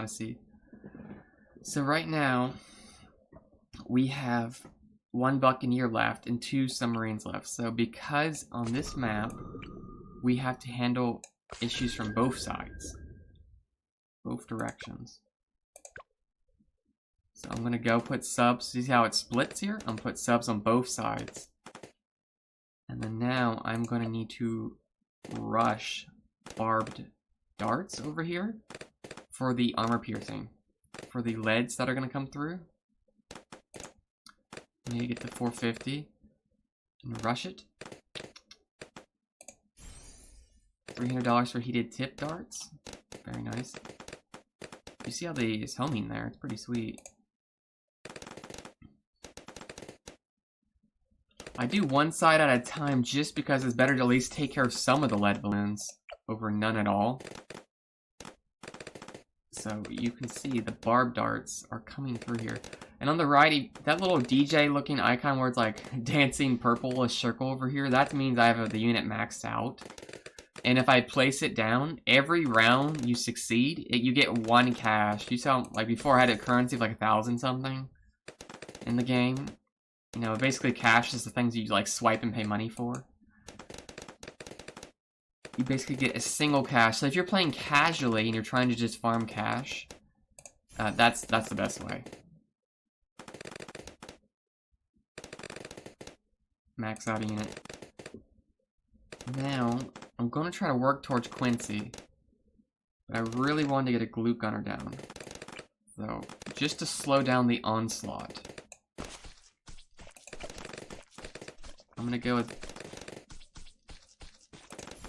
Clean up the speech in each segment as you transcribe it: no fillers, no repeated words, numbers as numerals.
Odyssey. So right now, we have 1 Buccaneer left and 2 submarines left. So because on this map, we have to handle issues from both sides. Both directions. So I'm gonna go put subs. See how it splits here? I'm gonna put subs on both sides. And then now I'm gonna need to rush barbed darts over here for the armor piercing. For the leads that are gonna come through. I need to get to 450 and rush it. $300 for heated tip darts. Very nice. You see how they is homing there? It's pretty sweet. I do one side at a time just because it's better to at least take care of some of the lead balloons over none at all. So you can see the barbed darts are coming through here. And on the right, that little DJ looking icon where it's like dancing purple-ish circle over here, that means I have the unit maxed out. And if I place it down, every round you succeed, you get 1 cash. You saw, like before I had a currency of like 1,000 something in the game. You know, basically cash is the things you like swipe and pay money for. You basically get a single cash. So if you're playing casually and you're trying to just farm cash, that's the best way. Max out a unit. Now, I'm going to try to work towards Quincy. But I really want to get a glue gunner down. So, just to slow down the onslaught. I'm going to go with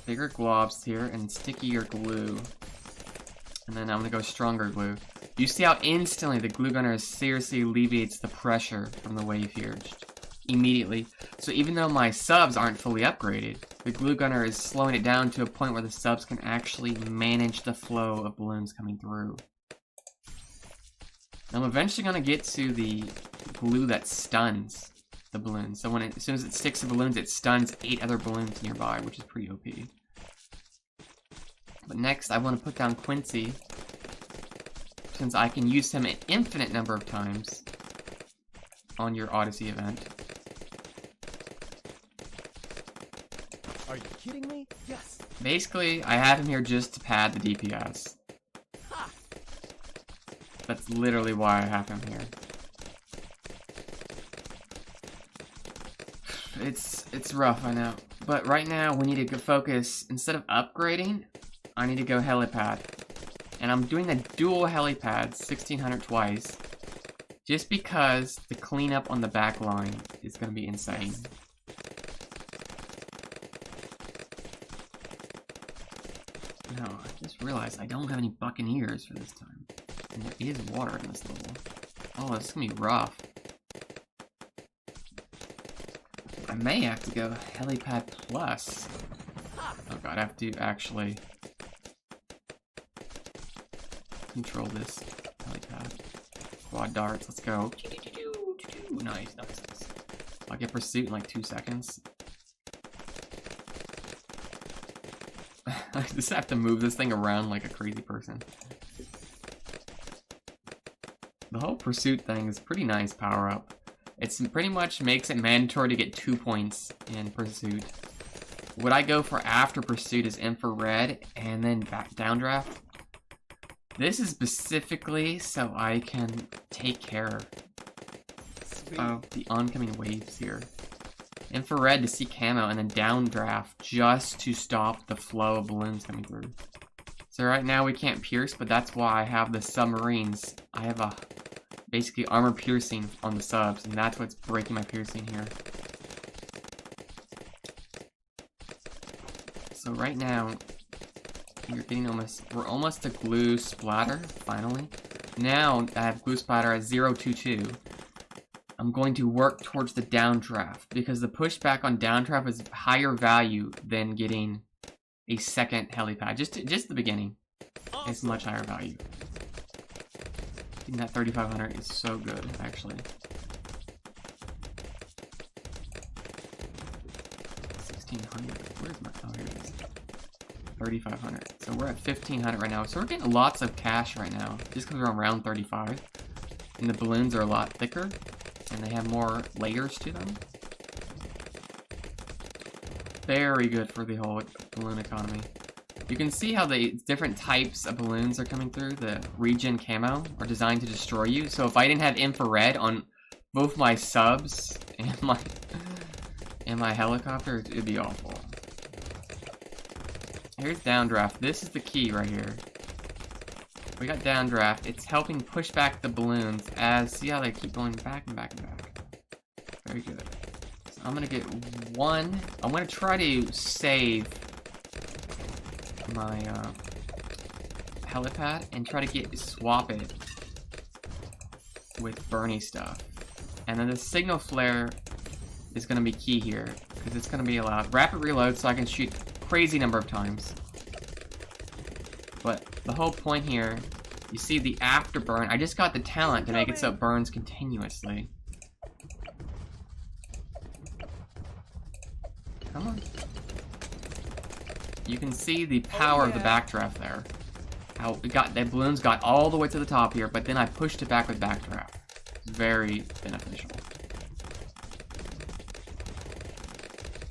bigger globs here and stickier glue. And then I'm going to go stronger glue. You see how instantly the glue gunner seriously alleviates the pressure from the wave here. Immediately. So even though my subs aren't fully upgraded, the glue gunner is slowing it down to a point where the subs can actually manage the flow of balloons coming through. I'm eventually going to get to the glue that stuns the balloons. So as soon as it sticks to balloons, it stuns 8 other balloons nearby, which is pretty OP. But next, I want to put down Quincy, since I can use him an infinite number of times on your Odyssey event. Are you kidding me? Yes. Basically, I have him here just to pad the DPS. Ha. That's literally why I have him here. It's rough, I know. But right now, we need to go focus, instead of upgrading, I need to go helipad. And I'm doing the dual helipad, 1600 twice, just because the cleanup on the back line is going to be insane. No, I just realized I don't have any Buccaneers for this time. And there is water in this level. Oh, it's going to be rough. I may have to go helipad plus. Oh god, I have to actually control this helipad. Quad darts, let's go. Nice, nice, nice. I'll get pursuit in like 2 seconds. I just have to move this thing around like a crazy person. The whole pursuit thing is pretty nice power up. It's pretty much makes it mandatory to get 2 points in pursuit. What I go for after pursuit is infrared and then back downdraft. This is specifically so I can take care of the oncoming waves here. Infrared to see camo and then downdraft just to stop the flow of balloons coming through. So right now we can't pierce, but that's why I have the submarines. I have a basically armor piercing on the subs, and that's what's breaking my piercing here. So right now, we're almost to glue splatter, finally. Now I have glue splatter at 022. I'm going to work towards the downdraft, because the pushback on downdraft is higher value than getting a second helipad. Just the beginning is much higher value. Getting that 3,500 is so good, actually. 1,600. Where's my? Oh, here it is. 3,500. So we're at 1,500 right now. So we're getting lots of cash right now, just because we're on round 35. And the balloons are a lot thicker, and they have more layers to them. Very good for the whole balloon economy. You can see how the different types of balloons are coming through. The regen camo are designed to destroy you. So if I didn't have infrared on both my subs and my helicopter, it'd be awful. Here's downdraft. This is the key right here. We got downdraft. It's helping push back the balloons as, see how they keep going back and back and back. Very good. So I'm gonna get one. I'm gonna try to save my helipad and try to swap it with Bernie stuff. And then the signal flare is gonna be key here because it's gonna be allowed rapid reload so I can shoot crazy number of times. But the whole point here, you see the afterburn. I just got the talent to make it so it burns continuously. Come on. You can see the power of the backdraft there. How the balloons got all the way to the top here, but then I pushed it back with backdraft. It's very beneficial.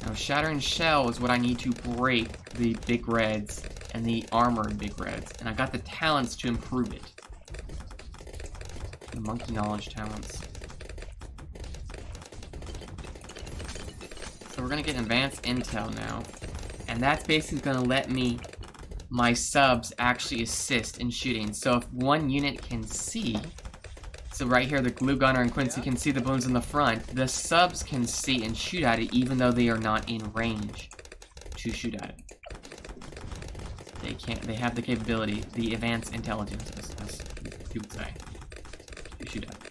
Now, shattering shell is what I need to break the big reds and the armored big reds, and I got the talents to improve it. The monkey knowledge talents. So we're gonna get advanced intel now, and that's basically gonna let my subs actually assist in shooting. So if one unit can see, so right here the glue gunner and Quincy can see the balloons in the front, the subs can see and shoot at it even though they are not in range to shoot at it. They have the capability, the advanced intelligence, as you would say, to shoot at it.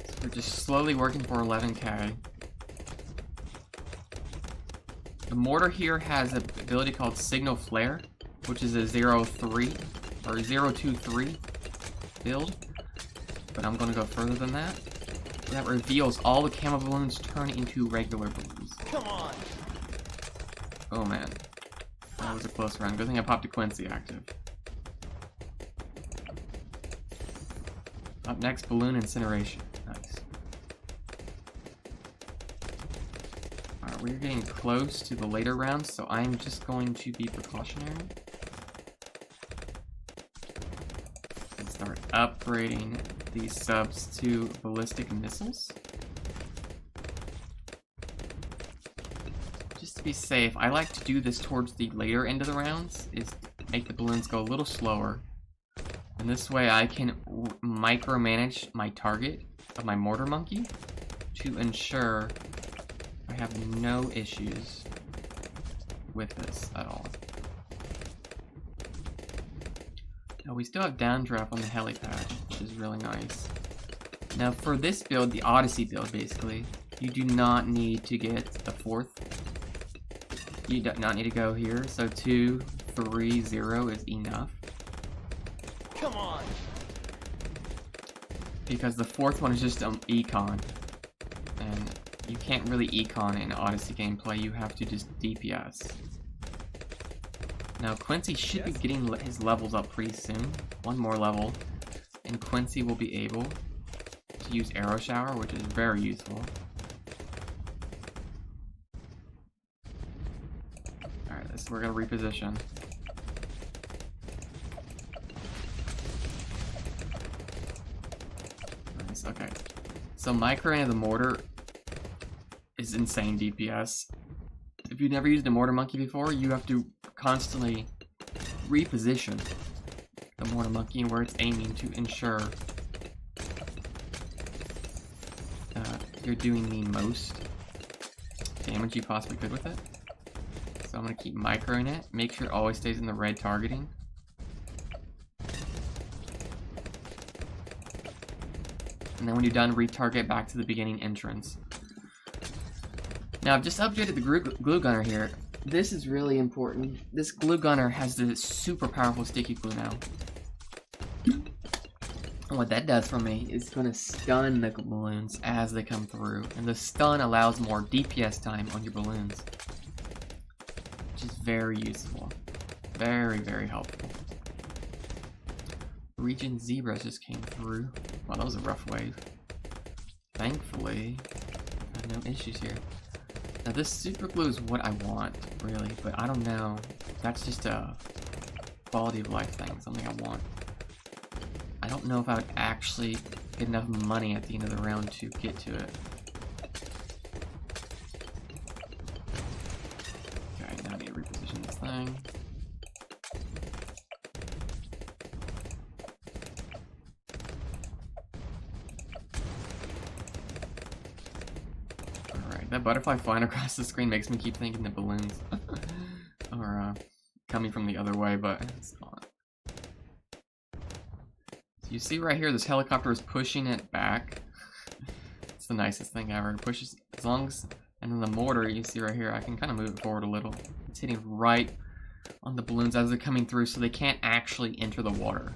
So we're just slowly working for 11K. The mortar here has an ability called Signal Flare, which is a 0.3 or 0.23 build, but I'm gonna go further than that. That reveals all the camo balloons turn into regular balloons. Come on! Oh man, that was a close round. Good thing I popped a Quincy active. Up next, balloon incineration. Nice. Alright, we're getting close to the later rounds, so I'm just going to be precautionary. And start upgrading these subs to ballistic missiles. Just to be safe, I like to do this towards the later end of the rounds, is make the balloons go a little slower. And this way I can micromanage my target of my mortar monkey to ensure I have no issues with this at all. Now we still have downdraft on the helipad, which is really nice. Now for this build, the Odyssey build basically, you do not need to get the fourth. You do not need to go here, so 2, 3, 0 is enough. Come on! Because the fourth one is just econ. And you can't really econ in Odyssey gameplay, you have to just DPS. Now Quincy should be getting his levels up pretty soon. One more level. And Quincy will be able to use Arrow Shower, which is very useful. Alright, we're gonna reposition. Nice, okay. So micro into the mortar is insane DPS. If you've never used a mortar monkey before, you have to constantly reposition the mortar monkey and where it's aiming to ensure you're doing the most damage you possibly could with it. So I'm going to keep microing it, make sure it always stays in the red targeting. And then when you're done, retarget back to the beginning entrance. Now I've just updated the glue gunner here. This is really important. This glue gunner has the super powerful sticky glue now. And what that does for me is going to stun the balloons as they come through. And the stun allows more DPS time on your balloons. which is very useful. Very, very helpful. Region zebras just came through. Wow, that was a rough wave. Thankfully, I have no issues here. Now this super glue is what I want, really, but I don't know. That's just a quality of life thing, something I want. I don't know if I would actually get enough money at the end of the round to get to it. Okay, now I need to reposition this thing. Alright, that butterfly flying across the screen makes me keep thinking the balloons are coming from the other way, but it's not. You see right here, this helicopter is pushing it back. It's the nicest thing ever. It pushes as long as, and then the mortar, you see right here, I can kind of move it forward a little. It's hitting right on the balloons as they're coming through, so they can't actually enter the water.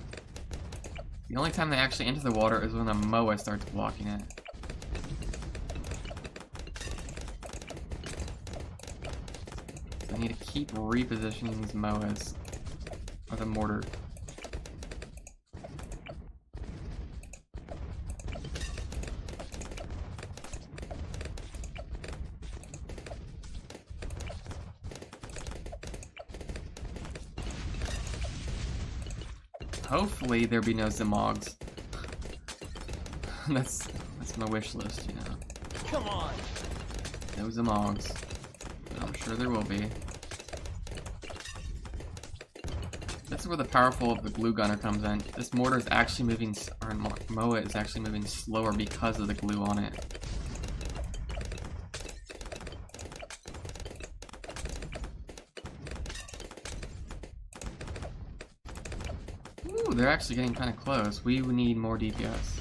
The only time they actually enter the water is when a MOA starts blocking it. So I need to keep repositioning these MOAs, or the mortar. Hopefully there be no Zimogs. that's my wish list, you know. Come on. No Zimogs. But I'm sure there will be. This is where the powerful of the glue gunner comes in. This mortar is actually moving, or MOA is actually moving slower because of the glue on it. Ooh, they're actually getting kind of close. We would need more DPS.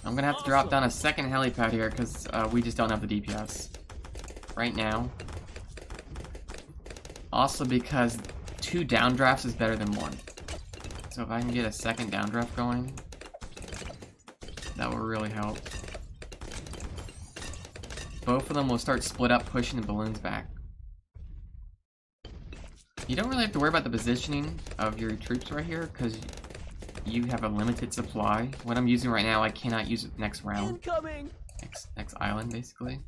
I'm gonna have to drop down a second helipad here because we just don't have the DPS right now. Also because 2 downdrafts is better than 1. So if I can get a second downdraft going, that will really help. Both of them will start split up, pushing the balloons back. You don't really have to worry about the positioning of your troops right here, because you have a limited supply. What I'm using right now, I cannot use it next round. Incoming. Next island, basically.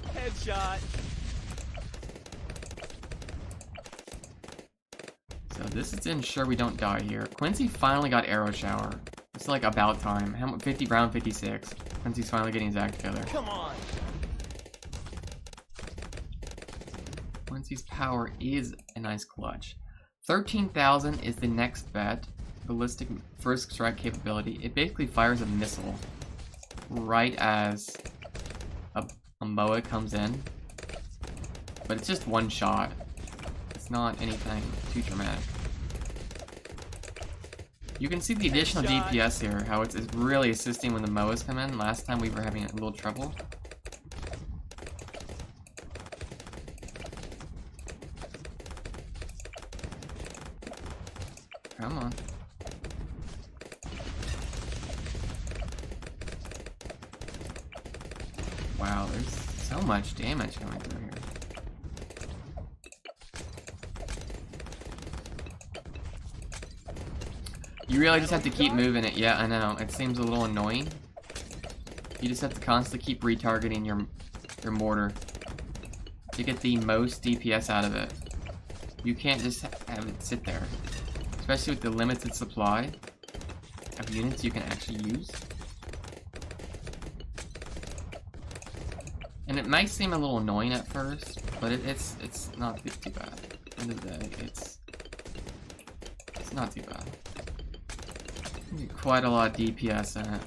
Headshot. So this is to ensure we don't die here. Quincy finally got arrow shower. It's like about time. 50 round 56. Quincy's finally getting his act together. Come on. Quincy's power is a nice clutch. 13,000 is the next bet. Ballistic first strike capability. It basically fires a missile right as a MOA comes in. But it's just one shot. It's not anything too dramatic. You can see the additional DPS here, how it's really assisting when the MOAs come in. Last time we were having a little trouble. Come on. Wow, there's so much damage coming through here. You really just have to keep moving it. Yeah, I know. It seems a little annoying. You just have to constantly keep retargeting your mortar to get the most DPS out of it. You can't just have it sit there. Especially with the limited supply of units you can actually use. And it might seem a little annoying at first, but it's not too bad. At the end of the day, it's not too bad. Quite a lot of DPS in it.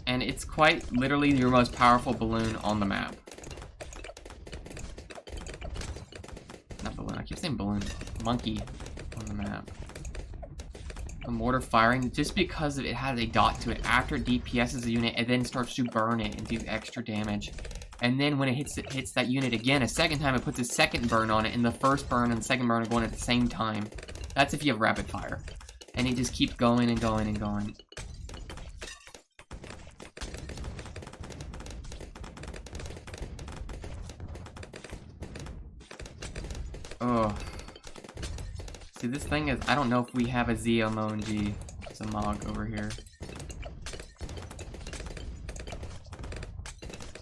And it's quite literally your most powerful balloon on the map. Not balloon, I keep saying balloon. Monkey on the map. The mortar firing, just because it has a dot to it, after it DPSs a unit, it then starts to burn it and do extra damage. And then when it hits that unit again, a second time, it puts a second burn on it, and the first burn and the second burn are going at the same time. That's if you have rapid fire. And it just keeps going and going and going. Oh. See, this thing is, I don't know if we have a ZMONG Zamog over here.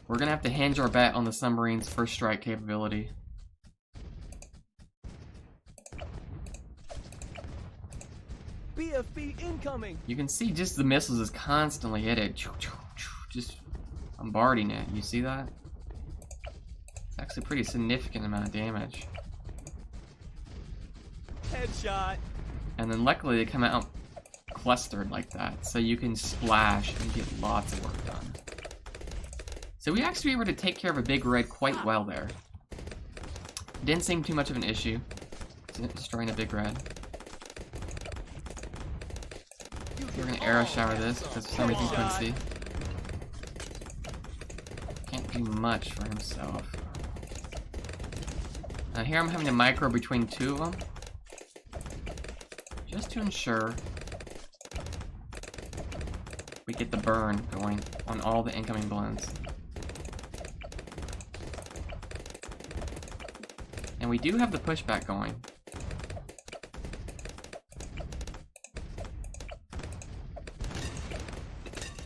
We're gonna have to hinge our bet on the submarine's first strike capability. BFB incoming. You can see just the missiles is constantly hit it. Just bombarding it. You see that? It's actually a pretty significant amount of damage. Headshot. And then luckily they come out clustered like that, so you can splash and get lots of work done. So we actually were able to take care of a big red quite well there. Didn't seem too much of an issue, destroying a big red. We're gonna arrow shower this because for some reason you couldn't see. Can't do much for himself. Here I'm having to micro between two of them, just to ensure we get the burn going on all the incoming balloons. And we do have the pushback going.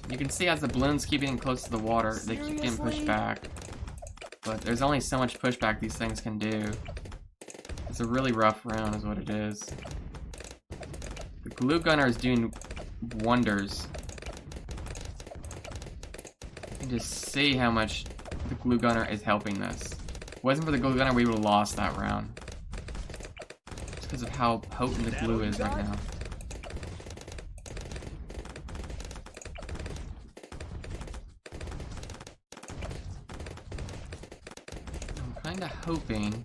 You can see as the balloons keep getting close to the water, they keep getting pushed back. But there's only so much pushback these things can do. It's a really rough round is what it is. The glue gunner is doing wonders. You can just see how much the glue gunner is helping this. If it wasn't for the glue gunner, we would have lost that round. Just because of how potent the glue is right now. Kinda hoping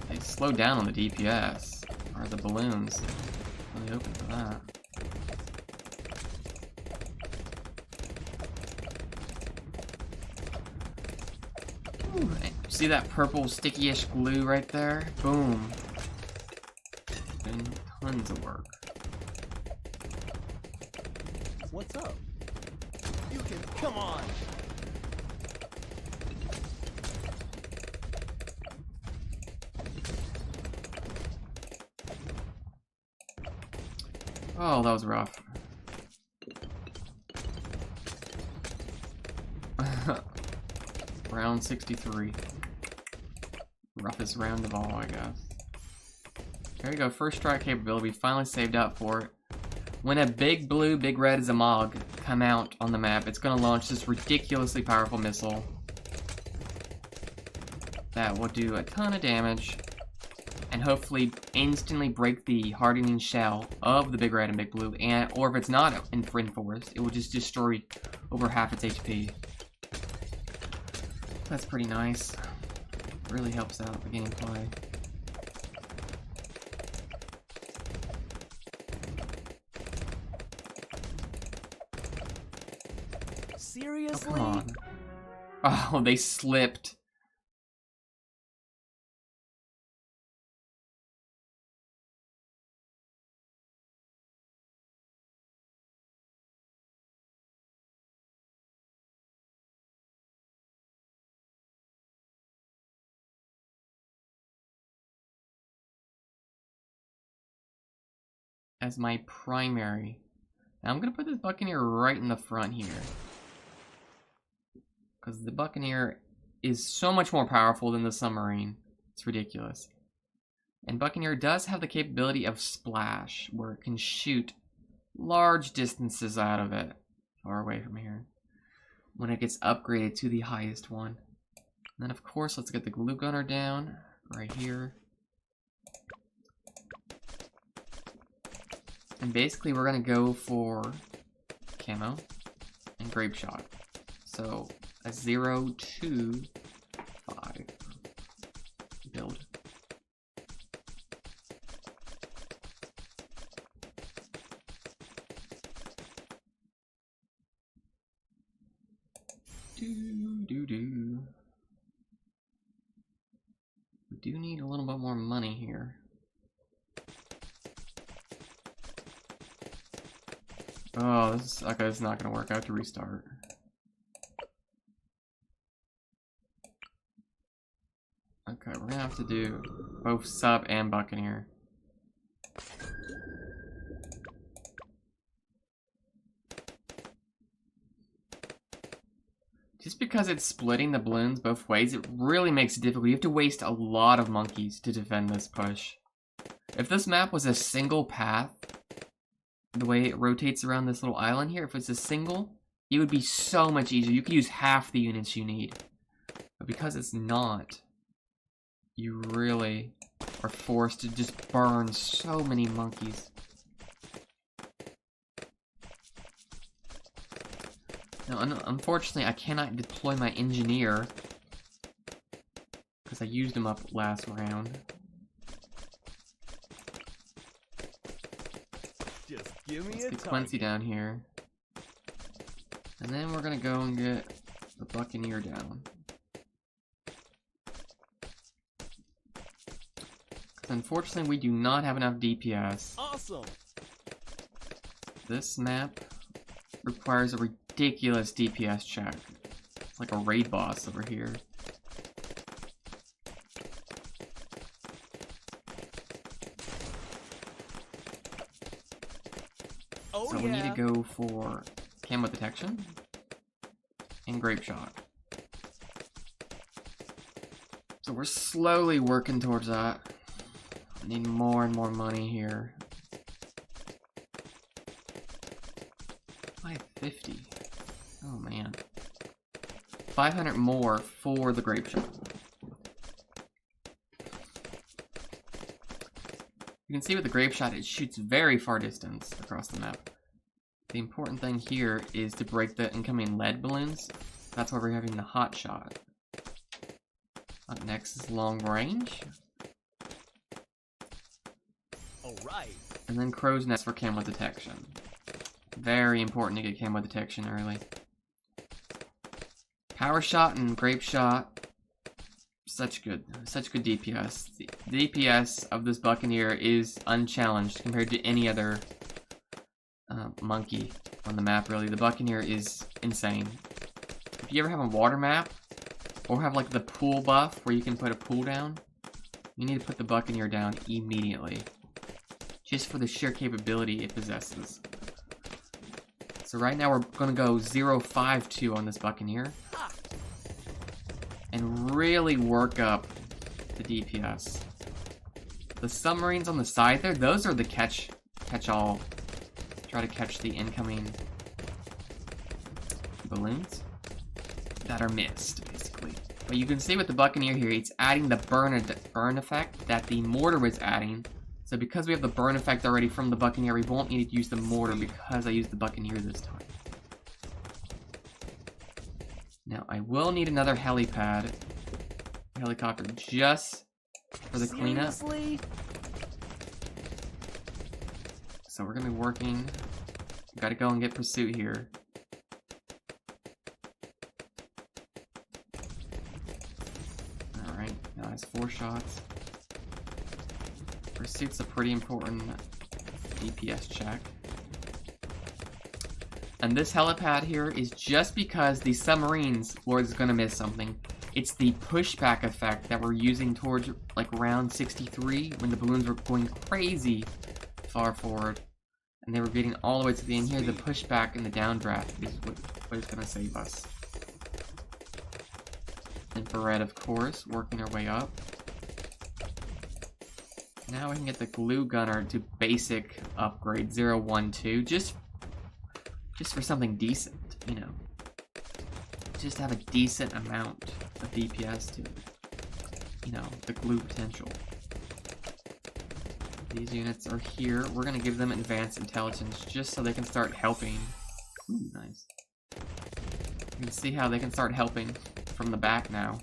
they slow down on the DPS or the balloons. Really hoping for that. Ooh, see that purple sticky-ish glue right there? Boom. Doing tons of work. What's up? You can come on. Oh, that was rough. Round 63. Roughest round of all, I guess. There you go, first strike capability. We finally saved up for it. When a big blue, big red Zamog come out on the map, it's going to launch this ridiculously powerful missile that will do a ton of damage and hopefully instantly break the hardening shell of the big red and big blue, and or if it's not reinforced, it will just destroy over half its HP. That's pretty nice. Really helps out the gameplay. Seriously? Oh, come on. Oh, they slipped. As my primary. Now I'm gonna put this Buccaneer right in the front here, because the Buccaneer is so much more powerful than the submarine. It's ridiculous. And Buccaneer does have the capability of splash, where it can shoot large distances out of it, far away from here, when it gets upgraded to the highest one. And then of course, let's get the glue gunner down right here. And basically we're gonna go for camo and grape shot. So a 0, 2, 5 build. Do. We do need a little bit more money here. Oh, this is not gonna work. I have to restart. have to do both sub and Buccaneer. Just because it's splitting the balloons both ways, it really makes it difficult. You have to waste a lot of monkeys to defend this push. If this map was a single path, the way it rotates around this little island here, if it's a single, it would be so much easier. You could use half the units you need. But because it's not, you really are forced to just burn so many monkeys. Now, unfortunately, I cannot deploy my engineer because I used him up last round. Just give me Let's a get Quincy down here. And then we're gonna go and get the Buccaneer down. Because unfortunately, we do not have enough DPS. Awesome. This map requires a ridiculous DPS check. It's like a raid boss over here. Oh, So we need to go for camo detection and grape shot. So we're slowly working towards that. I need more and more money here. 550. Oh man. 500 more for the grape shot. You can see with the grape shot, it shoots very far distance across the map. The important thing here is to break the incoming lead balloons. That's why we're having the hot shot. Up next is long range. Alright. And then crow's nest for camo detection. Very important to get camo detection early. Power shot and grape shot. Such good DPS. The DPS of this Buccaneer is unchallenged compared to any other monkey on the map, really. The Buccaneer is insane. If you ever have a water map, or have like the pool buff where you can put a pool down, you need to put the Buccaneer down immediately. Just for the sheer capability it possesses. So right now we're gonna go 052 on this Buccaneer. And really work up the DPS. The submarines on the side there, those are the catch-all. Try to catch the incoming balloons that are missed, basically. But you can see with the Buccaneer here, it's adding the burn effect that the mortar was adding. So because we have the burn effect already from the Buccaneer, we won't need to use the mortar because I used the Buccaneer this time. Now, I will need another helicopter just for the cleanup. Seriously? So we're gonna be working. Gotta go and get pursuit here. Alright, now has 4 shots. Pursuit's a pretty important DPS check. And this helipad here is just because the submarines was gonna miss something. It's the pushback effect that we're using towards like round 63 when the balloons were going crazy far forward. And they were getting all the way to the end here. The pushback and the downdraft is what is gonna save us. Infrared, of course, working our way up. Now we can get the glue gunner to basic upgrade 012, just for something decent, you know. Just have a decent amount of DPS to, you know, the glue potential. These units are here. We're gonna give them advanced intelligence just so they can start helping. Ooh, nice. You can see how they can start helping from the back now.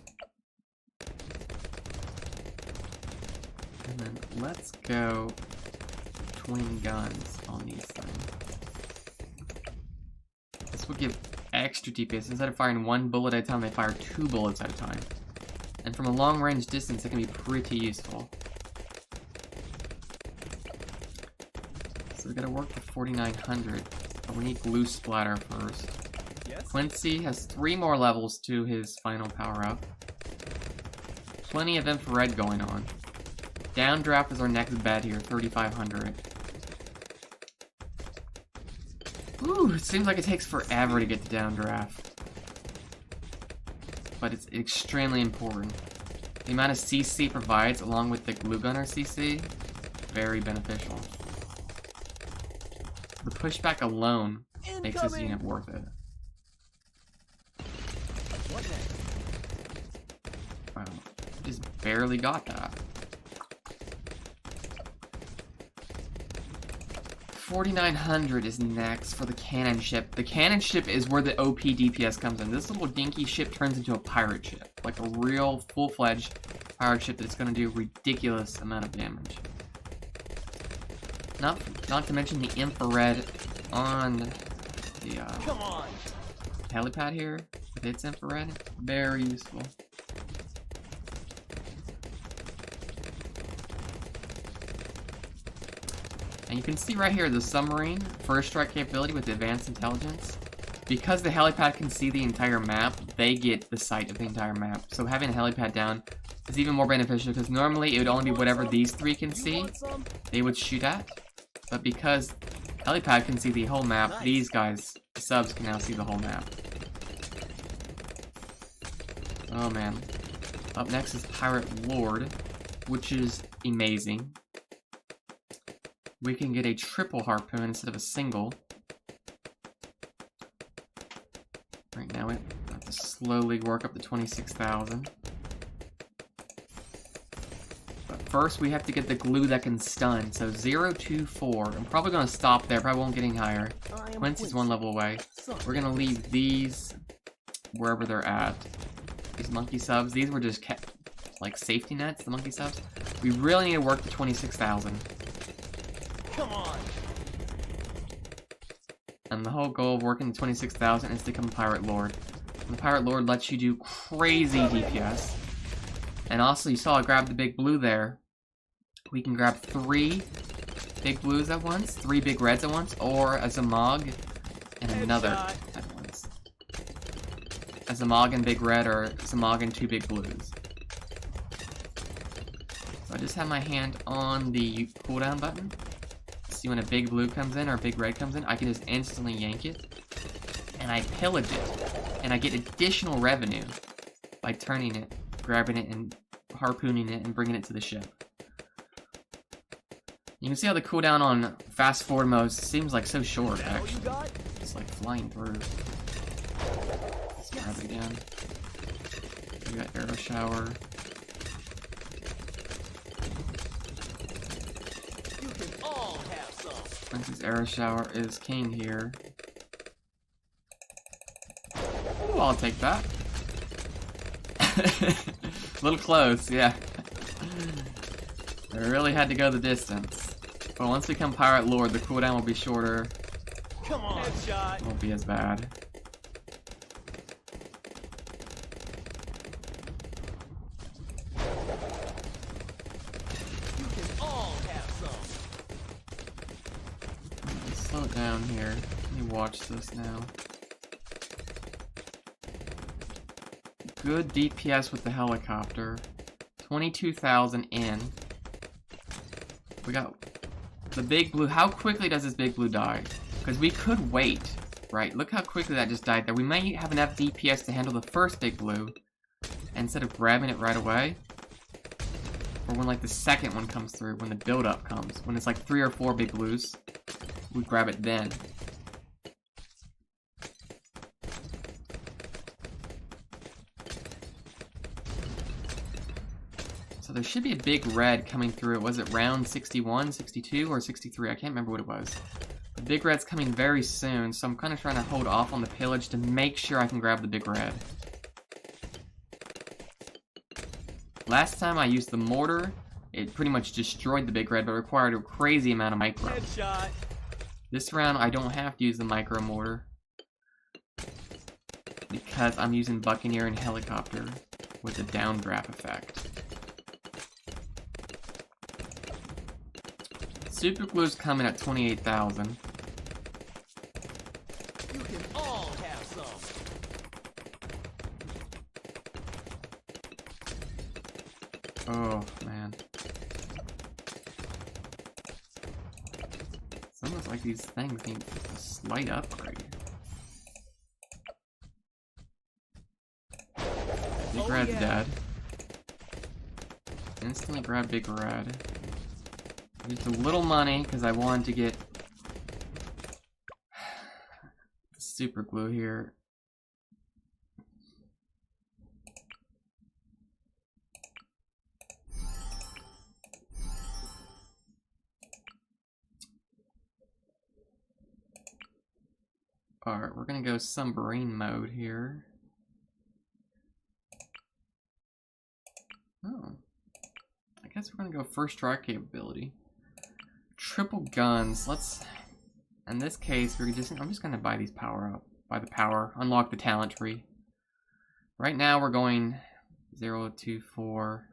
And then let's go twin guns on these things. This would give extra DPS. Instead of firing 1 bullet at a time, they fire 2 bullets at a time. And from a long range distance, it can be pretty useful. So we gotta work for 4900, but we need glue splatter first. Yes? Quincy has 3 more levels to his final power up. plenty of infrared going on. Downdraft is our next bet here, 3,500. Ooh, it seems like it takes forever to get to downdraft. But it's extremely important. The amount of CC provides, along with the glue gunner CC, very beneficial. The pushback alone makes this unit worth it. Wow, just barely got that. 4,900 is next for the cannon ship. The cannon ship is where the OP DPS comes in. This little dinky ship turns into a pirate ship. Like a real full-fledged pirate ship that's going to do a ridiculous amount of damage. Not to mention the infrared on the helipad here. With its infrared, very useful. And you can see right here the submarine first strike capability with the advanced intelligence. Because the helipad can see the entire map, they get the sight of the entire map. So having a helipad down is even more beneficial because normally it would only be whatever these three can see, they would shoot at. But because helipad can see the whole map, these guys, the subs, can now see the whole map. Oh man. Up next is Pirate Lord, which is amazing. We can get a triple harpoon instead of a single. Right now, we have to slowly work up to 26,000. But first, we have to get the glue that can stun. So 0, 2, 4. I'm probably going to stop there. Probably won't get any higher. Quincy's one level away. We're going to leave these wherever they're at. These monkey subs. These were just kept like safety nets, the monkey subs. We really need to work to 26,000. Come on. And the whole goal of working to 26,000 is to become Pirate Lord. And the Pirate Lord lets you do crazy DPS. And also, you saw I grabbed the big blue there. We can grab 3 big blues at once, 3 big reds at once, or a Zamog and another at once. A Zamog and big red, or Zamog and 2 big blues. So I just have my hand on the cooldown button. See when a big blue comes in or a big red comes in, I can just instantly yank it. And I pillage it. And I get additional revenue by turning it, grabbing it, and harpooning it, and bringing it to the ship. You can see how the cooldown on fast forward mode seems like so short, actually. It's like flying through. Let's grab it again. We got arrow shower. Quincy's arrow shower is king here. Ooh, I'll take that. A little close, yeah. I really had to go the distance. But once we become Pirate Lord, the cooldown will be shorter. Come on, headshot. Won't be as bad. You can all have some. Let's slow it down here. Let me watch this now. Good DPS with the helicopter. 22,000 in. We got the big blue. How quickly does this big blue die? Because we could wait, right? Look how quickly that just died there. We might have enough DPS to handle the first big blue instead of grabbing it right away. Or when like the second one comes through, when the build-up comes. When it's like 3 or 4 big blues, we grab it then. So there should be a big red coming through. Was it round 61, 62, or 63? I can't remember what it was. The big red's coming very soon, so I'm kind of trying to hold off on the pillage to make sure I can grab the big red. Last time I used the mortar, it pretty much destroyed the big red, but required a crazy amount of micro. Headshot. This round, I don't have to use the micro mortar because I'm using Buccaneer and Helicopter with the downdraft effect. Super Glue's coming at 28,000. You can all have some. Oh, man. It's almost like these things need a slight upgrade. Big Red's dead. Instantly grab Big Red. Used a little money because I wanted to get super glue here. Alright, we're gonna go submarine mode here. Oh. I guess we're gonna go first strike capability. Triple guns. Let's. In this case, I'm just gonna buy these power up. Buy the power. Unlock the talent tree. Right now we're going 0, 2, 4.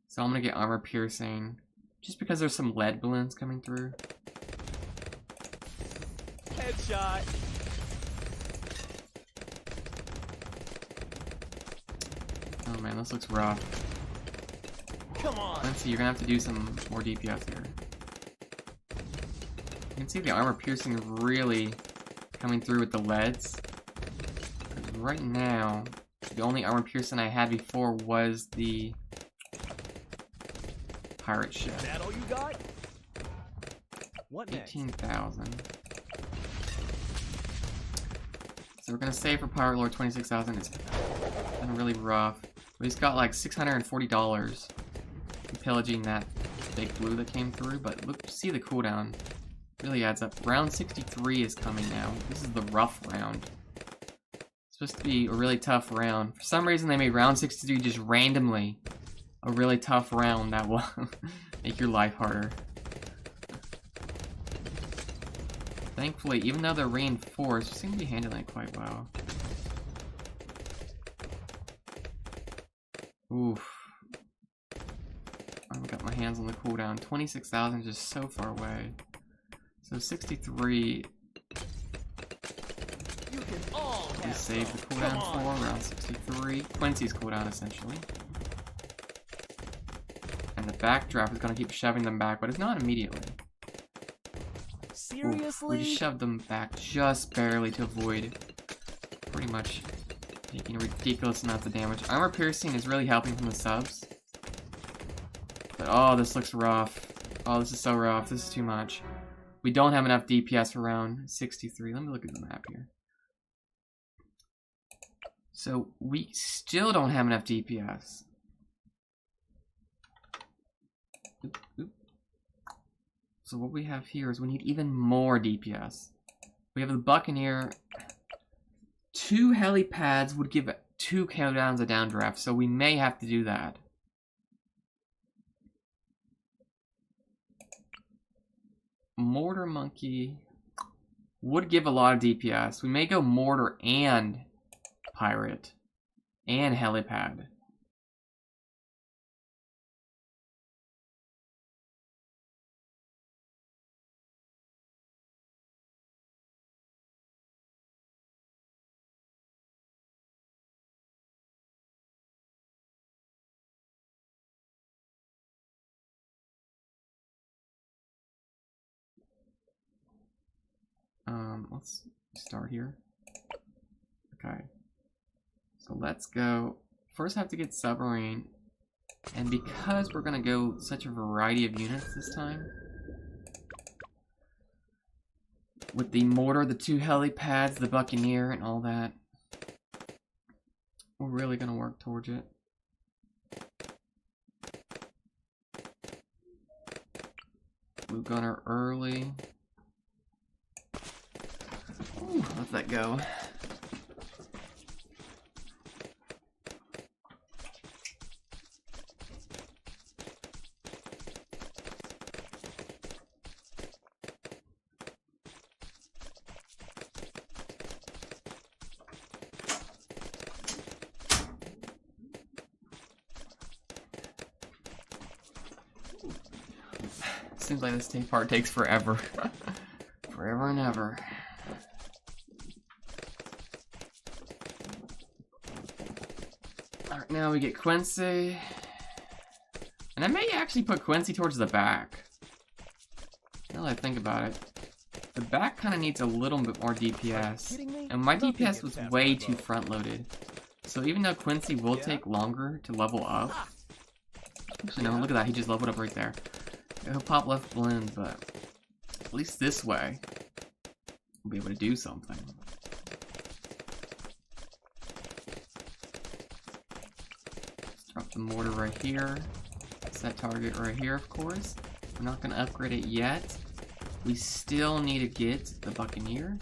So I'm gonna get armor piercing. Just because there's some lead balloons coming through. Headshot. Oh man, this looks rough. Come on. Let's see, you're gonna have to do some more DPS here. You can see the armor piercing really coming through with the leads. Right now, the only armor piercing I had before was the pirate ship. Is that all you got? What next? 18,000. So we're gonna save for Pirate Lord 26,000. It's been really rough. But he's got like $640 pillaging that big blue that came through. But look, see the cooldown. Really adds up. Round 63 is coming now. This is the rough round. It's supposed to be a really tough round. For some reason they made round 63 just randomly a really tough round that will make your life harder. Thankfully, even though they're reinforced, we seem to be handling it quite well. Oof. I've got my hands on the cooldown. 26,000 is just so far away. So 63. You can all We have save some. the cooldown for round 63. Quincy's cooldown essentially. And the backdraft is going to keep shoving them back, but it's not immediately. Seriously? We just shoved them back just barely to avoid pretty much taking ridiculous amounts of damage. Armor piercing is really helping from the subs. But oh, this looks rough. Oh, this is so rough. This is too much. We don't have enough DPS for round 63. Let me look at the map here. So we still don't have enough DPS. Oop, oop. So what we have here is we need even more DPS. We have the Buccaneer. 2 helipads would give 2 cooldowns of downdraft, so we may have to do that. Mortar Monkey would give a lot of DPS. We may go Mortar and Pirate and Helipad. Let's start here. Okay. So let's go. First I have to get submarine. And because we're gonna go such a variety of units this time, with the mortar, the 2 helipads, the Buccaneer, and all that, we're really gonna work towards it. Blue Gunner early. Ooh, let that go. Seems like this part takes forever. Forever and ever. Alright, now we get Quincy. And I may actually put Quincy towards the back. Now that I think about it. The back kind of needs a little bit more DPS. And my DPS was way too front-loaded. So even though Quincy will take longer to level up... Actually, no, look at that. He just leveled up right there. He'll pop left balloons, but... At least this way, we'll be able to do something. Let's drop the mortar right here. Set target right here, of course. We're not going to upgrade it yet. We still need to get the Buccaneer.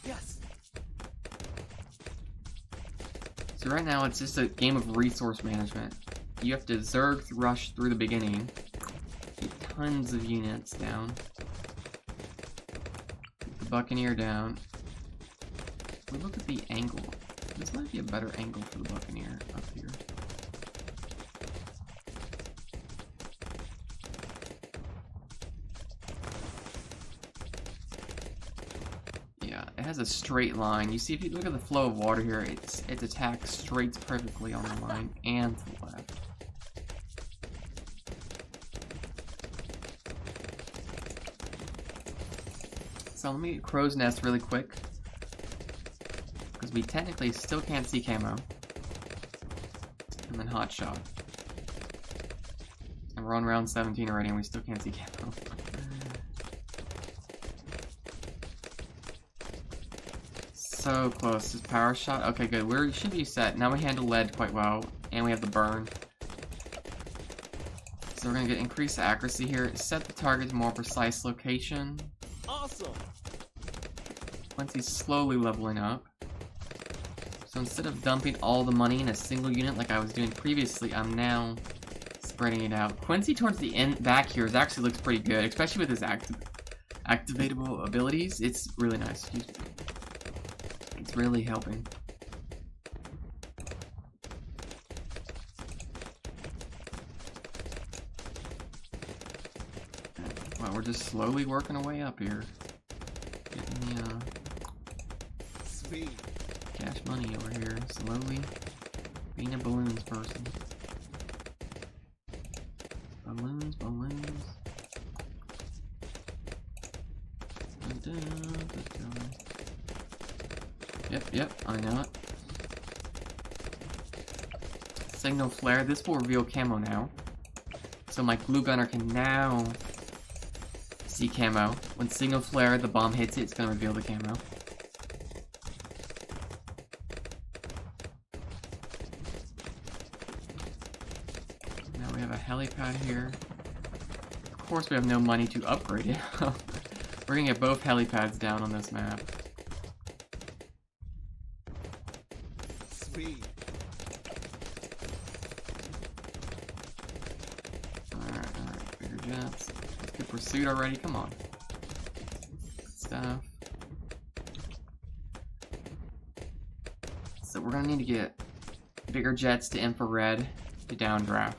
Yes. So right now, it's just a game of resource management. You have to Zerg rush through the beginning. Get tons of units down. Get the Buccaneer down. We look at the angle. This might be a better angle for the Buccaneer up here. Yeah, it has a straight line. You see, if you look at the flow of water here, its attack straights perfectly on the line and to the left. So let me get Crow's Nest really quick. Because we technically still can't see camo. And then Hot Shot. And we're on round 17 already and we still can't see camo. So close. Just Power Shot. Okay, good. We should be set. Now we handle lead quite well. And we have the burn. So we're going to get increased accuracy here. Set the target to more precise location. Awesome. Quincy's slowly leveling up. So instead of dumping all the money in a single unit like I was doing previously, I'm now spreading it out. Quincy towards the end back here actually looks pretty good, especially with his activatable abilities. It's really nice. It's really helping. Well, we're just slowly working our way up here. Getting the Sweet. cash money over here, slowly. Being a balloons person. Balloons, balloons. Yep, I know it. Signal flare. This will reveal camo now. So my glue gunner can now see camo. When signal flare, the bomb hits it, it's gonna reveal the camo. Now we have a helipad here. Of course we have no money to upgrade it. We're gonna get both helipads down on this map. Sweet. Alright, bigger jets. Let's get pursuit already, come on. Good stuff. So we're gonna need to get bigger jets to infrared to downdraft.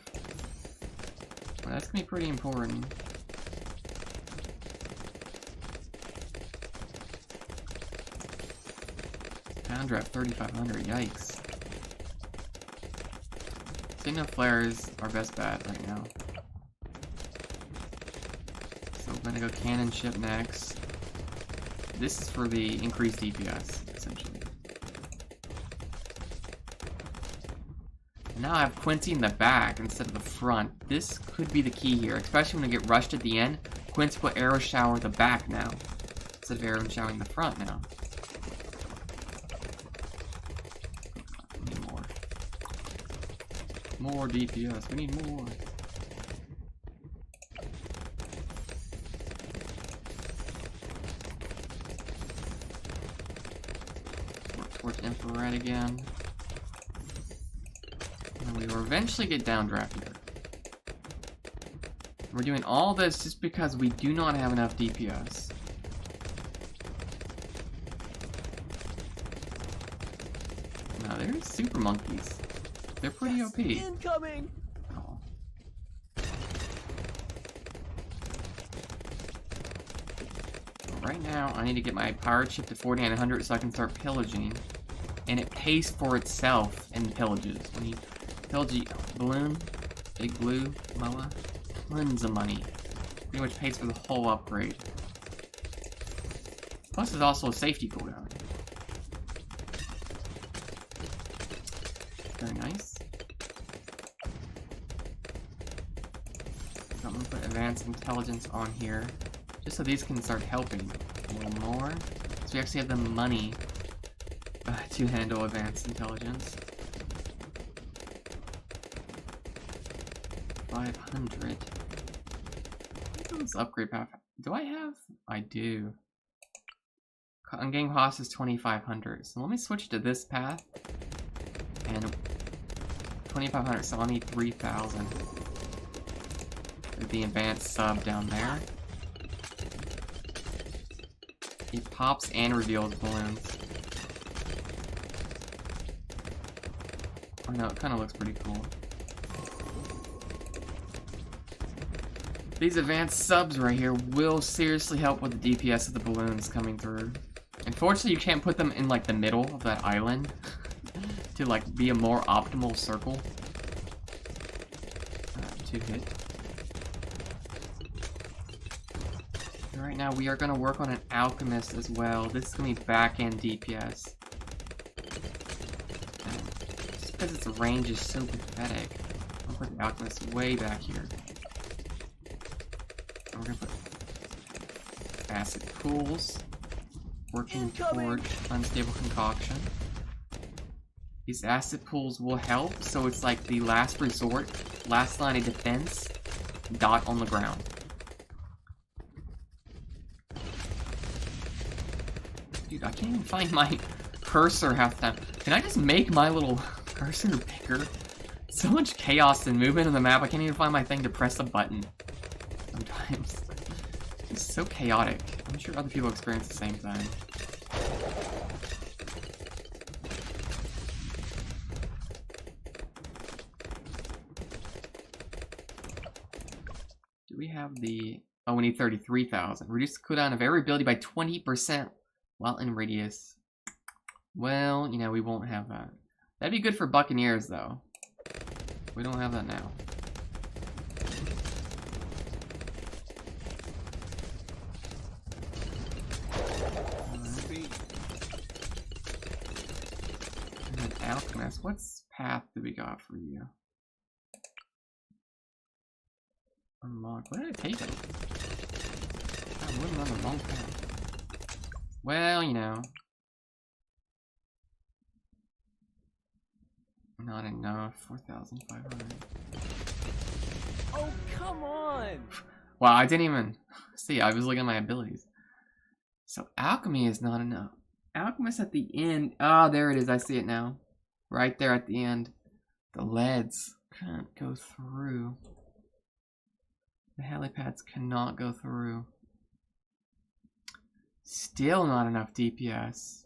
Well, that's gonna be pretty important. Downdraft 3,500, yikes. Signal flare is our best bet right now. So we're gonna go cannon ship next. This is for the increased DPS, essentially. And now I have Quincy in the back instead of the front. This could be the key here, especially when I get rushed at the end. Quincy will arrow shower the back now, instead of arrow showering the front now. More DPS. We need more. Work towards infrared again. And we will eventually get downdraft here. We're doing all this just because we do not have enough DPS. Now there's super monkeys. They're pretty OP. Incoming. Oh. Well, right now, I need to get my pirate ship to 4900 so I can start pillaging. And it pays for itself in pillages. When you Told you, balloon, big blue, Moa, tons of money. Pretty much pays for the whole upgrade. Plus, there's also a safety cooldown. Very nice. So I'm gonna put advanced intelligence on here, just so these can start helping a little more. So we actually have the money to handle advanced intelligence. 500. Let's upgrade path. Do I have? I do. Ungained cost is 2,500. So let me switch to this path. And 2,500. So I'll need 3,000. With the advanced sub down there. It pops and reveals balloons. I know, it kind of looks pretty cool. These advanced subs right here will seriously help with the DPS of the balloons coming through. Unfortunately, you can't put them in like the middle of that island to like be a more optimal circle. 2 hit. Right now, we are going to work on an alchemist as well. This is going to be back-end DPS. Just because its range is so pathetic, I'll put the alchemist way back here. And we're going to put acid pools. Working toward unstable concoction. These acid pools will help, so it's like the last resort, last line of defense, dot on the ground. Dude, I can't even find my cursor half the time. Can I just make my little cursor bigger? So much chaos and movement in the map, I can't even find my thing to press a button. Sometimes. It's so chaotic. I'm sure other people experience the same thing. Do we have the... Oh, we need 33,000. Reduce the cooldown of every ability by 20% while in radius. Well, you know, we won't have that. That'd be good for Buccaneers, though. We don't have that now. Alchemist, what's path do we got for you? Unlock. Where did I take it? I wouldn't run the wrong path. Well, you know. Not enough. 4,500. Oh, come on! Wow, I didn't even see. I was looking at my abilities. So alchemy is not enough. Alchemist at the end. Ah, there it is. I see it now. Right there at the end. The leads can't go through. The helipads cannot go through. Still not enough DPS.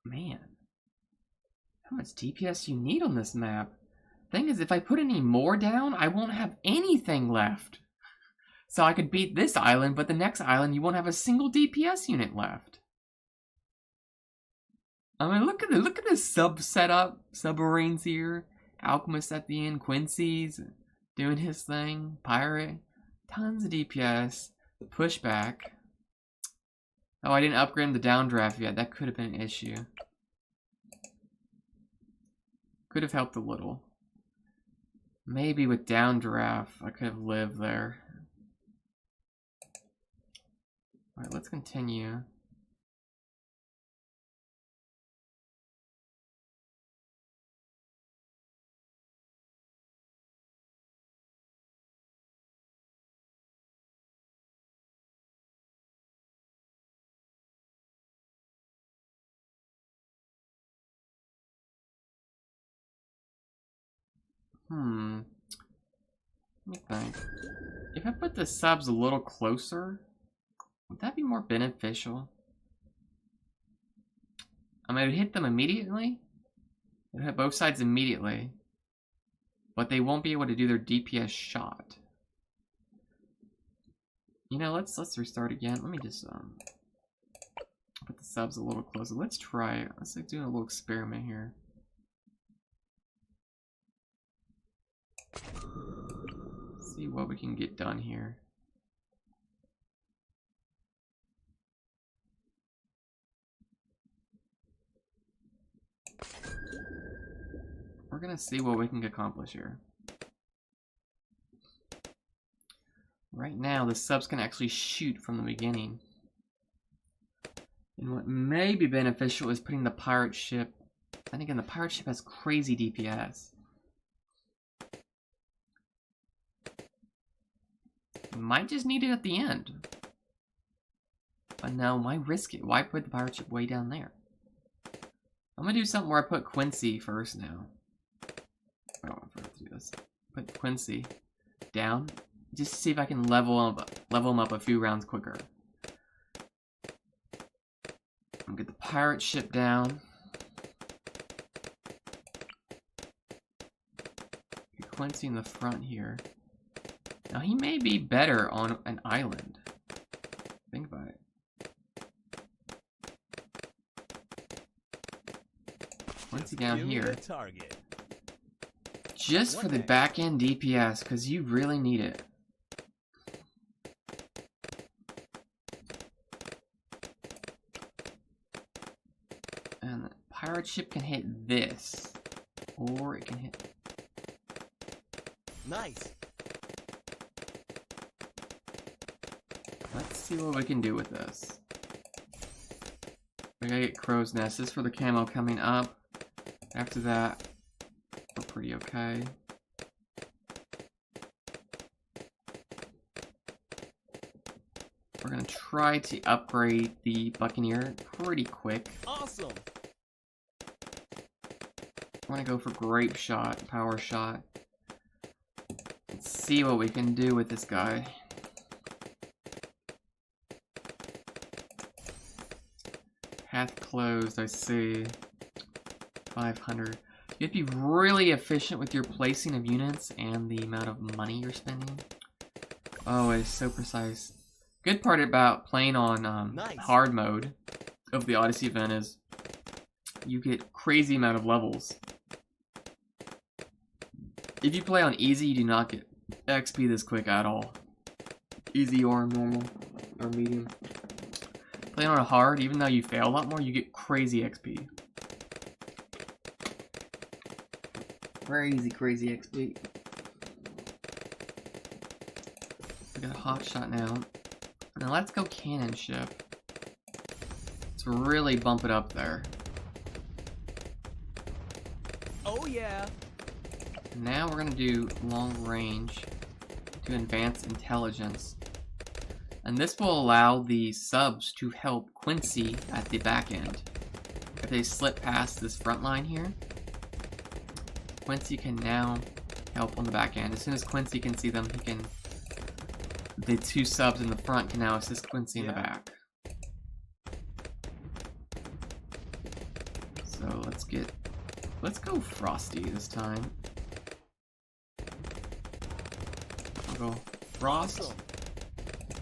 Man. How much DPS you need on this map? Thing is, if I put any more down, I won't have anything left. So I could beat this island, but the next island you won't have a single DPS unit left. I mean, look at this sub setup. Submarines here. Alchemist at the end. Quincy's doing his thing. Pirate. Tons of DPS. Pushback. Oh, I didn't upgrade the downdraft yet. That could have been an issue. Could have helped a little. Maybe with downdraft, I could have lived there. Alright, let's continue. Let me think. If I put the subs a little closer, would that be more beneficial? I mean, it would hit them immediately. It would hit both sides immediately. But they won't be able to do their DPS shot. You know, let's restart again. Let me just Put the subs a little closer. Let's try it. Let's like do a little experiment here. See what we can get done here. We're gonna see what we can accomplish here. Right now, the subs can actually shoot from the beginning. And what may be beneficial is putting the pirate ship. And again, the pirate ship has crazy DPS. Might just need it at the end. But no, why risk it? Why put the pirate ship way down there? I'm gonna do something where I put Quincy first now. I don't want to do this. Put Quincy down, just to see if I can level him up a few rounds quicker. I'm gonna get the pirate ship down. Get Quincy in the front here. Now he may be better on an island. Think about it. Quincy down here. Just for the back end DPS, because you really need it. And the pirate ship can hit this, or it can hit. Nice. Let's see what we can do with this. We gotta get Crow's Nest. This is for the camo coming up. After that, we're pretty okay. We're gonna try to upgrade the Buccaneer pretty quick. Awesome. We're gonna go for Grape Shot, Power Shot. Let's see what we can do with this guy. Path closed, I see. 500. You have to be really efficient with your placing of units and the amount of money you're spending. Oh, it is so precise. Good part about playing on Nice. hard mode of the Odyssey event is you get crazy amount of levels. If you play on easy, you do not get XP this quick at all. Easy or normal or medium. Playing on a hard, even though you fail a lot more, you get crazy XP. Crazy XP. We got a hot shot now. Now let's go cannon ship. Let's really bump it up there. Oh yeah. Now we're gonna do long range to advance intelligence. And this will allow the subs to help Quincy at the back end. If they slip past this front line here, Quincy can now help on the back end. As soon as Quincy can see them, he can. The two subs in the front can now assist Quincy in the back. So let's go Frosty this time. I'll go Frost.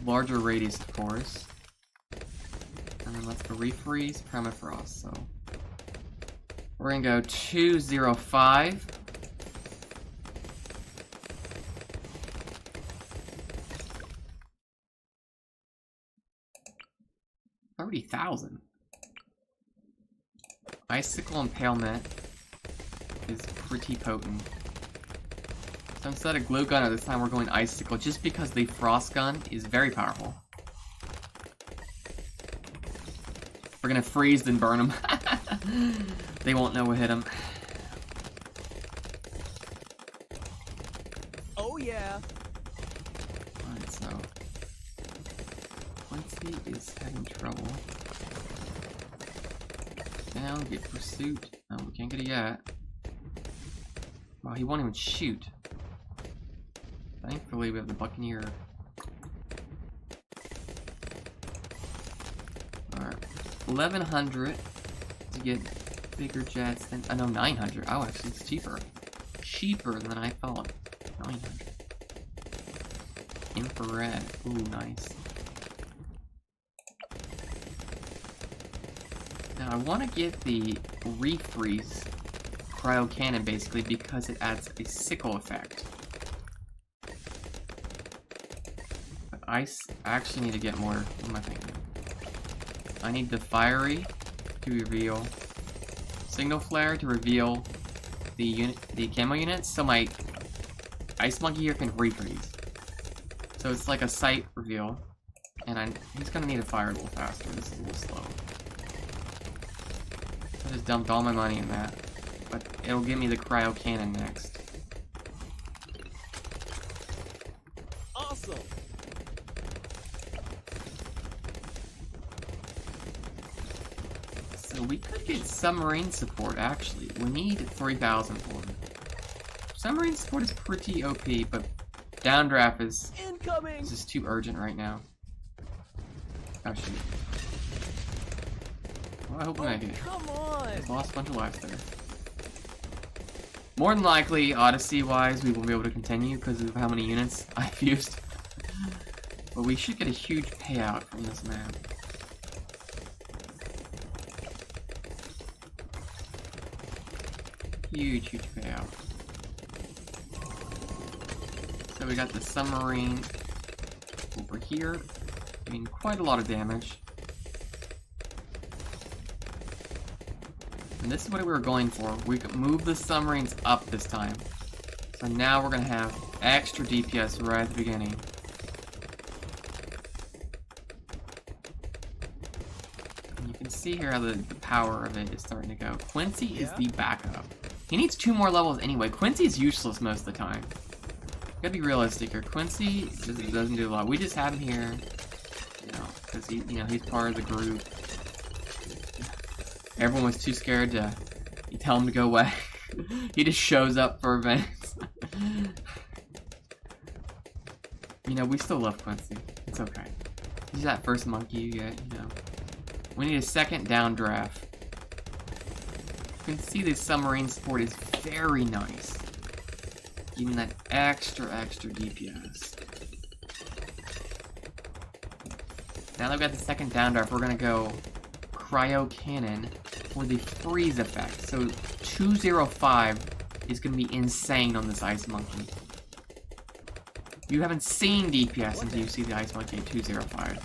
Larger radius, of course. And then let's go refreeze, permafrost. So we're gonna go 205. $30,000. Icicle Impalement is pretty potent. So instead of glue gun, this time we're going icicle, just because the frost gun is very powerful. We're gonna freeze then burn them. They won't know what hit them. Oh yeah. Alright, so Quincy is having trouble. Down, get pursuit. Oh, we can't get it yet. Wow, he won't even shoot. Thankfully, we have the Buccaneer. Alright. 1,100 to get bigger jets than. I know 900. Oh, actually, it's cheaper. Cheaper than I thought. 900. Infrared. Ooh, nice. Now I want to get the refreeze cryo cannon basically because it adds a sickle effect. But I actually need to get more. What am I thinking? I need the fiery to reveal, signal flare to reveal the camo units, so my ice monkey here can refreeze. So it's like a sight reveal, and he's gonna need to fire a little faster. This is a little slow. I just dumped all my money in that, but it'll give me the cryo cannon next. Awesome. So we could get submarine support, actually. We need 3,000 for it. Submarine support is pretty OP, but downdraft is Incoming. just too urgent right now. Oh shoot. Well, I hope we make it. Come on. Just lost a bunch of lives there. More than likely, Odyssey-wise, we will be able to continue because of how many units I've used. But we should get a huge payout from this map. Huge payout. So we got the submarine over here, doing quite a lot of damage. And this is what we were going for. We could move the submarines up this time. So now we're gonna have extra DPS right at the beginning. And you can see here how the power of it is starting to go. Quincy is the backup. He needs 2 more levels anyway. Quincy is useless most of the time. Gotta be realistic here. Quincy doesn't do a lot. We just have him here, you know, because he's part of the group. Everyone was too scared to tell him to go away. He just shows up for events. You know, we still love Quincy. It's okay. He's that first monkey you get, you know. We need a second downdraft. You can see the submarine support is very nice. Giving that extra DPS. Now that we've got the second downdraft, we're gonna go cryo cannon for the freeze effect. So 205 is gonna be insane on this ice monkey. You haven't seen DPS until you see the ice monkey at 205.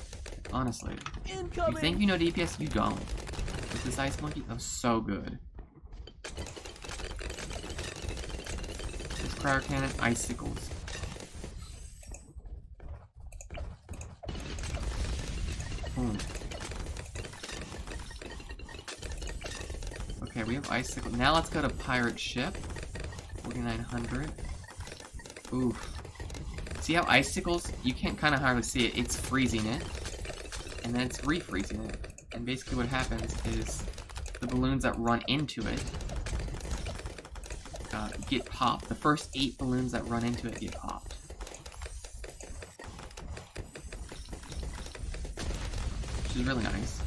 Honestly. Incoming. You think you know DPS? You don't. With this ice monkey, that was so good. This cryo cannon, icicles. Boom. Okay, we have icicle. Now let's go to pirate ship. 4,900. Oof. See how icicles? You can't kind of hardly see it. It's freezing it, and then it's refreezing it. And basically, what happens is the balloons that run into it get popped. The first 8 balloons that run into it get popped. Which is really nice.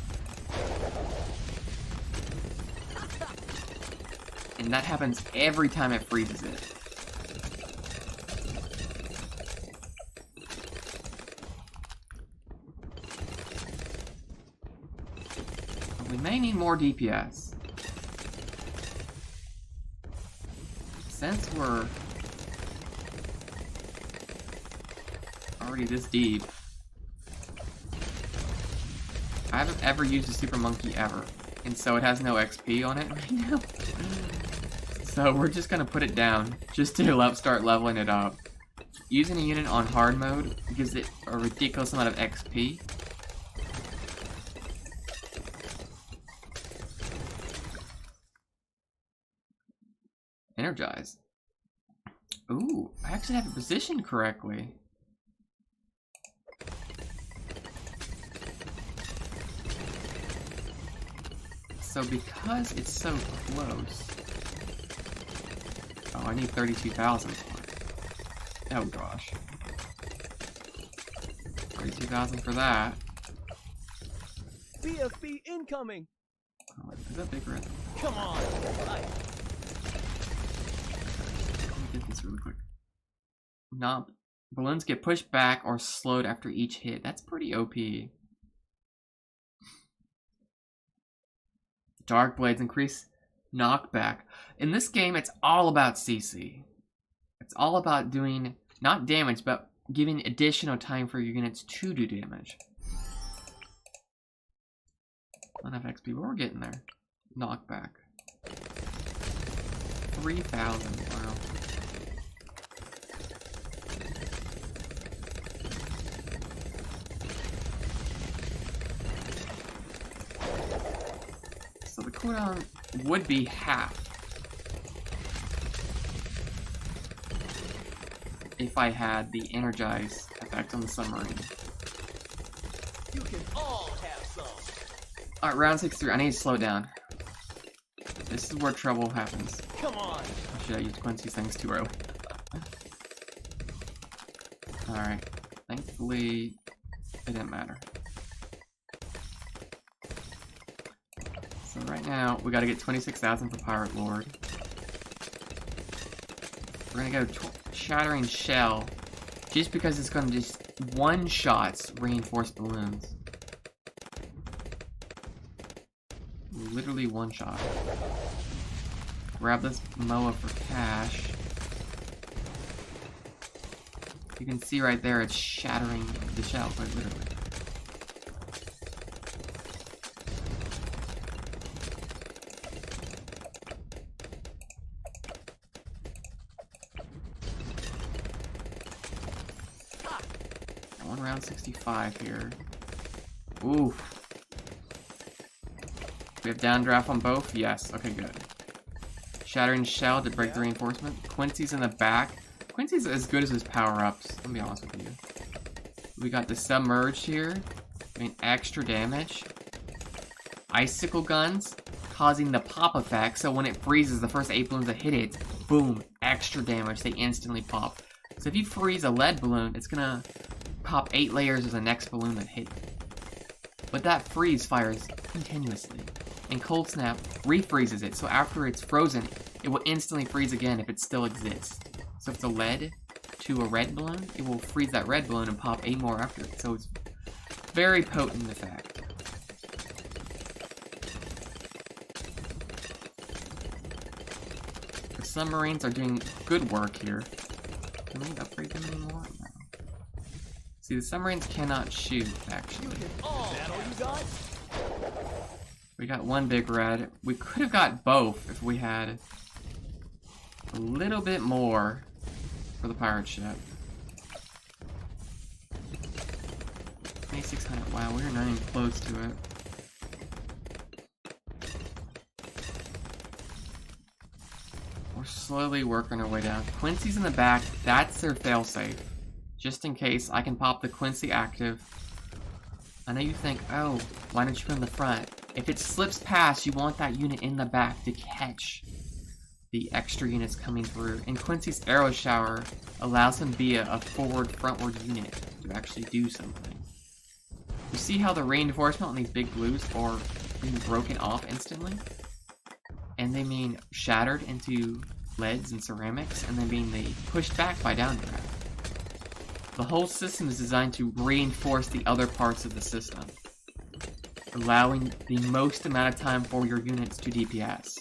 And that happens every time it freezes it. We may need more DPS. Since we're already this deep, I haven't ever used a super monkey ever, and so it has no XP on it right now. So we're just gonna put it down just to start leveling it up. Using a unit on hard mode gives it a ridiculous amount of XP. Energize. Ooh, I actually have it positioned correctly. So because it's so close... Oh, I need 32,000 for it. Oh gosh. 32,000 for that. BFB incoming. Oh, is that big red? Come on. Let me get this really quick. Nope. Balloons get pushed back or slowed after each hit. That's pretty OP. Dark Blades increase knockback. In this game, it's all about CC. It's all about doing, not damage, but giving additional time for your units to do damage. Not enough XP, but we're getting there. Knockback. 3,000, wow. So the cooldown would be half if I had the energize effect on the submarine. You can all have some. Alright, round 63. I need to slow down. This is where trouble happens. Come on. Or should I use Quincy's things too early? Alright. Thankfully, it didn't matter. So right now, we gotta get 26,000 for Pirate Lord. We're gonna go Shattering Shell, just because it's gonna just one-shots reinforced balloons. Literally one shot. Grab this MOA for cash. You can see right there it's shattering the shell, quite literally. One round 65 here. Ooh. We have downdraft on both? Yes. Okay, good. Shattering Shell to break the reinforcement. Quincy's in the back. Quincy's as good as his power-ups, I'll be honest with you. We got the Submerged here, doing extra damage. Icicle Guns, causing the pop effect, so when it freezes, the first 8 balloons that hit it, boom, extra damage, they instantly pop. So if you freeze a lead balloon, it's gonna pop 8 layers of the next balloon that hit. But that freeze fires continuously. And Cold Snap refreezes it, so after it's frozen, it will instantly freeze again if it still exists. So if it's a lead to a red balloon, it will freeze that red balloon and pop 8 more after it. So it's very potent effect. The submarines are doing good work here. Can we upgrade them anymore? No. See, the submarines cannot shoot, actually. We got one big red. We could have got both if we had a little bit more for the pirate ship. 2600. Wow, we're not even close to it. We're slowly working our way down. Quincy's in the back. That's their failsafe. Just in case I can pop the Quincy active. I know you think, oh, why don't you put in the front? If it slips past, you want that unit in the back to catch the extra units coming through. And Quincy's Arrow Shower allows him to be a forward-frontward unit to actually do something. You see how the reinforcement on these big blues are being broken off instantly? And they being shattered into leads and ceramics, and then being pushed back by downdraft. The whole system is designed to reinforce the other parts of the system, allowing the most amount of time for your units to DPS.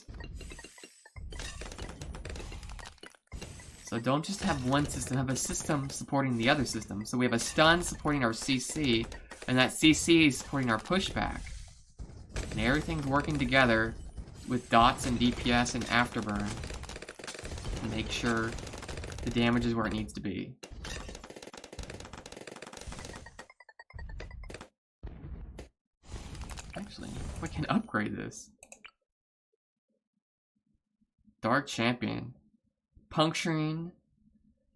So don't just have one system, have a system supporting the other system. So we have a stun supporting our CC, and that CC is supporting our pushback. And everything's working together with dots and DPS and afterburn to make sure the damage is where it needs to be. Actually, we can upgrade this. Dark Champion. Puncturing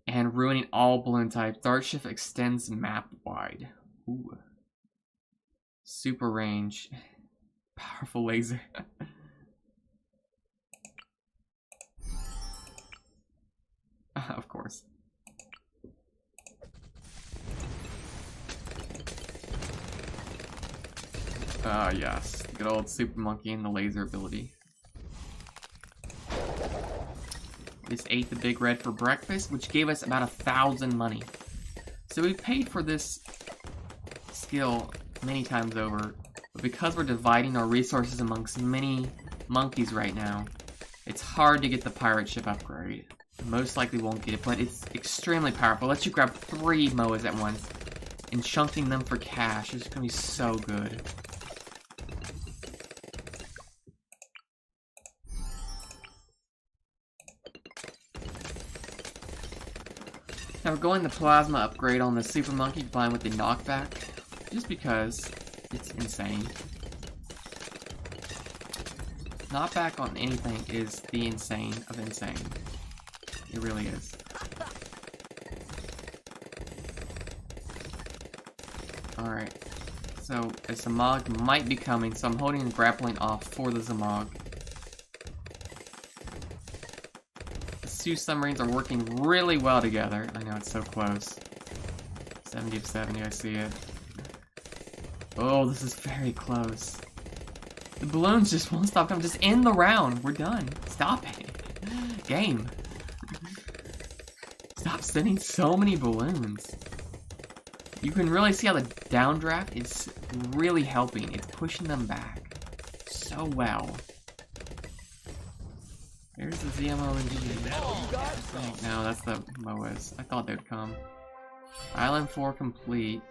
and ruining all balloon types. Dark Shift extends map wide. Ooh. Super range. Powerful laser. Of course. Yes. Good old Super Monkey and the laser ability. Just ate the big red for breakfast, which gave us about 1,000 money. So we paid for this skill many times over But because we're dividing our resources amongst many monkeys right now, it's hard to get the pirate ship upgrade. Most likely won't get it, but it's extremely powerful. It lets you grab 3 moas at once, and chunking them for cash is gonna be so good. Now we're going the plasma upgrade on the super monkey combined with the knockback, just because it's insane. Knockback on anything is the insane of insane. It really is. Alright, so a Zamog might be coming, so I'm holding and grappling off for the Zamog. The 2 submarines are working really well together. I know, it's so close. 70 of 70, I see it. Oh, this is very close. The balloons just won't stop coming. Just end the round. We're done. Stop it. Game. Stop sending so many balloons. You can really see how the downdraft is really helping. It's pushing them back so well. There's the ZMO and GG. No, that's the MOAs. I thought they'd come. Island 4 complete.